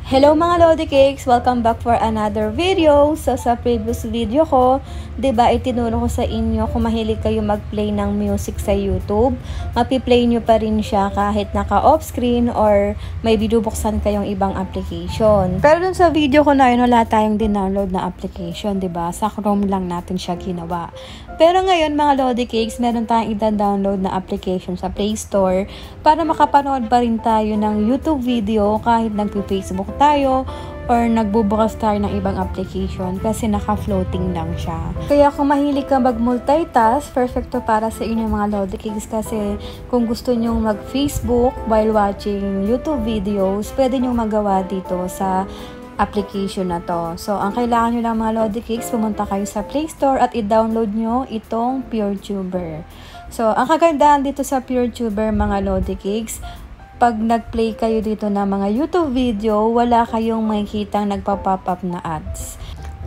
Hello mga Lodi Cakes! Welcome back for another video. So sa previous video ko, 'di ba, itinuro ko sa inyo kung mahilig kayo mag-play ng music sa YouTube, mapi-play nyo pa rin siya kahit naka-off screen or may binubuksan kayong ibang application. Pero dun sa video ko na yun, wala tayong din-download na application, 'di ba? Sa Chrome lang natin siya ginawa. Pero ngayon mga Lodi Cakes, meron tayong i-download na application sa Play Store para makapanood pa rin tayo ng YouTube video kahit nagpe-Facebook tayo or nagbubukas tayo ng ibang application kasi naka-floating lang siya. Kaya kung mahilig ka mag-multitask, perfecto para sa inyo mga Lodi Cakes kasi kung gusto nyong mag-Facebook while watching YouTube videos, pwede nyong magawa dito sa application na to. So, ang kailangan nyo lang mga Lodi Cakes, pumunta kayo sa Play Store at i-download nyo itong PureTuber. So, ang kagandahan dito sa PureTuber mga Lodi Cakes, pag nag-play kayo dito ng mga YouTube video, wala kayong makikitang nagpa-pop up na ads.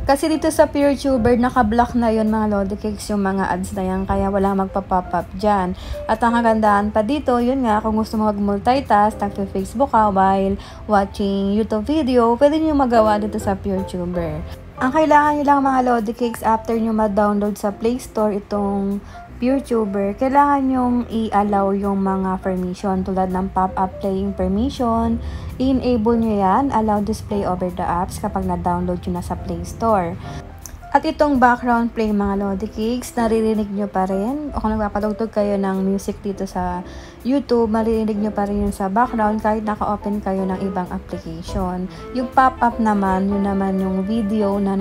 Kasi dito sa PureTuber, naka-block na yon mga Lodi Cakes yung mga ads na yan, kaya wala magpa-pop up dyan. At ang kagandahan pa dito, yun nga, kung gusto mo mag-multitask, nagpe-Facebook ka while watching YouTube video, pwede nyo magawa dito sa PureTuber. Ang kailangan nyo lang mga Lodi Cakes, after nyo ma-download sa Play Store itong PureTuber, kailangan nyong i-allow yung mga permission tulad ng pop-up playing permission. I-enable nyo yan, allow display over the apps kapag na-download nyo na sa Play Store. At itong background play mga Lodi Cakes, naririnig nyo pa rin. O kung nagpapadugtog kayo ng music dito sa YouTube, maririnig nyo pa rin yun sa background kahit naka-open kayo ng ibang application. Yung pop-up naman, yun naman yung video na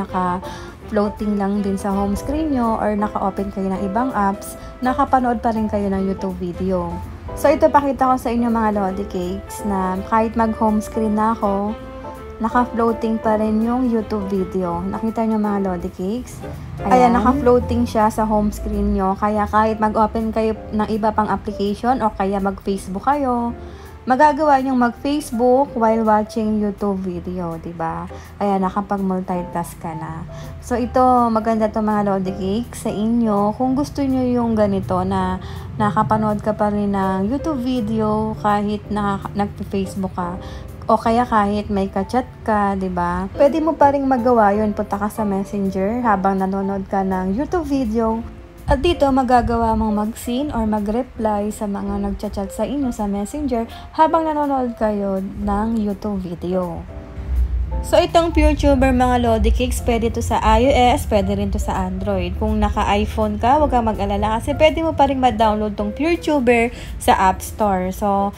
floating lang din sa home screen nyo or naka-open kayo ng ibang apps, nakapanood pa rin kayo ng YouTube video. So, ito pakita ko sa inyo mga Lodi Cakes na kahit mag-home screen na ako, naka-floating pa rin yung YouTube video. Nakita nyo mga Lodi Cakes? Ayan, naka-floating siya sa home screen nyo. Kaya kahit mag-open kayo ng iba pang application o kaya mag-Facebook kayo, magagawa niyong mag-Facebook while watching YouTube video, diba? Ayan, nakapag-multitask ka na. So, ito, maganda to mga Lodi Cakes sa inyo. Kung gusto niyo yung ganito na nakapanood ka pa rin ng YouTube video kahit nag-Facebook ka, o kaya kahit may ka-chat ka, diba? Pwede mo pa rin magawa yun. Punta ka sa Messenger habang nanonood ka ng YouTube video. At dito, magagawa mong mag-seen or mag-reply sa mga nagchat-chat sa inyo sa Messenger habang nanonood kayo ng YouTube video. So, itong PureTuber mga Lodi Cakes, pwede to sa iOS, pwede rin to sa Android. Kung naka-iPhone ka, huwag kang mag-alala kasi pwede mo pa rin ma-download tong PureTuber sa App Store. So,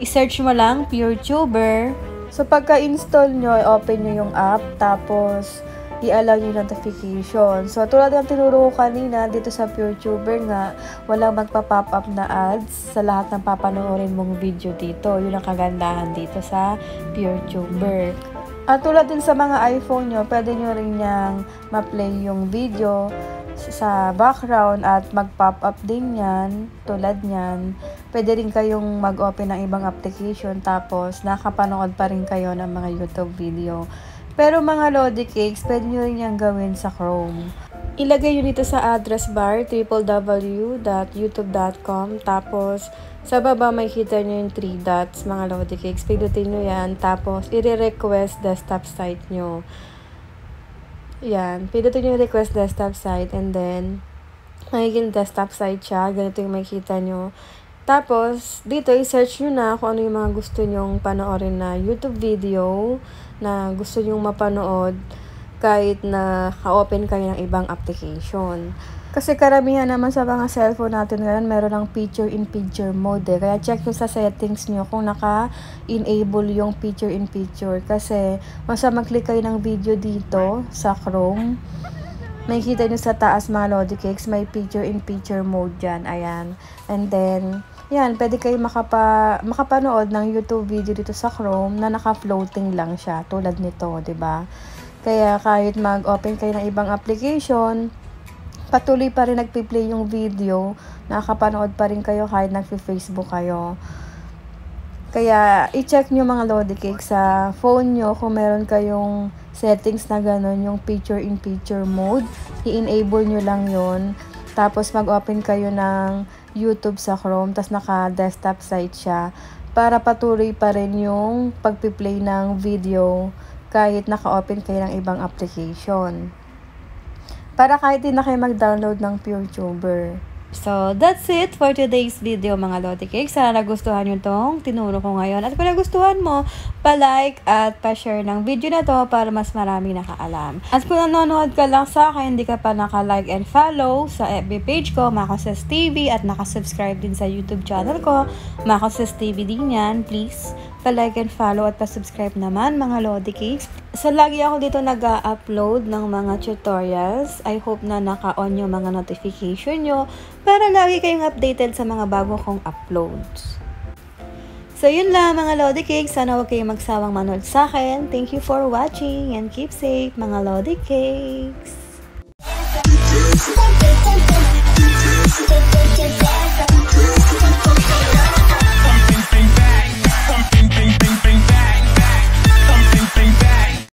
i-search mo lang PureTuber. So, pagka-install nyo, open nyo yung app, tapos i-allow yung notification. So, tulad ng tinuro ko kanina, dito sa PureTuber nga, walang magpa-pop up na ads sa lahat ng papanoorin mong video dito. Yun ang kagandahan dito sa PureTuber. At tulad din sa mga iPhone nyo, pwede nyo rin niyang ma-play yung video sa background at mag-pop up din yan, tulad nyan. Pwede rin kayong mag-open ng ibang application tapos nakapanood pa rin kayo ng mga YouTube video. Pero mga Lodi Cakes, pwede nyo rin yung gawin sa Chrome. Ilagay nyo dito sa address bar, www.youtube.com. Tapos, sa baba may kita nyo yung 3 dots, mga Lodi Cakes. Pindutin nyo yan. Tapos, i-request desktop site nyo. Yan. Pindutin nyo yung request desktop site. And then, magiging desktop site siya. Ganito yung makikita nyo. Tapos, dito, i-search nyo na kung ano yung mga gusto nyong panoorin na YouTube video na gusto nyong mapanood kahit na ka-open kayo ng ibang application. Kasi karamihan naman sa mga cellphone natin ngayon, meron ng picture-in-picture mode. Kaya check nyo sa settings nyo kung naka-enable yung picture-in-picture. Kasi once mag-click kayo ng video dito sa Chrome, may kita nyo sa taas mga Lodi Cakes, may picture-in-picture mode dyan. Ayan. And then, yan, pwede kayo makapanood ng YouTube video dito sa Chrome na naka-floating lang siya, tulad nito, 'di ba? Kaya kahit mag-open kayo ng ibang application, patuloy pa rin nagpi-play yung video, nakakapanood pa rin kayo kahit nagfi-Facebook kayo. Kaya, i-check nyo mga Lodi Cakes sa phone nyo kung meron kayong settings na gano'n, yung picture-in-picture mode. I-enable nyo lang yon. Tapos mag-open kayo ng YouTube sa Chrome, tapos naka-desktop site siya para patuloy pa rin yung pagpi-play ng video kahit naka-open kayo ng ibang application. Para kahit din na kayo mag-download ng PureTuber. So, that's it for today's video mga Lodi Cakes. Sana nagustuhan nyo tong tinuro ko ngayon. At kung nagustuhan mo, pa-like at pa-share ng video na to para mas marami nakaalam. At kung nanonood ka lang sa akin, hindi ka pa naka-like and follow sa FB page ko, Makosis TV, at naka-subscribe din sa YouTube channel ko, Makosis TV din yan. Please, pa-like and follow at pa-subscribe naman mga Lodi Cakes. So, lagi ako dito nag-upload ng mga tutorials. I hope na naka-on yung mga notification nyo para lagi kayong updated sa mga bago kong uploads. So, yun lang mga Lodi Cakes. Sana huwag kayong magsawang manood sa akin. Thank you for watching and keep safe mga Lodi Cakes.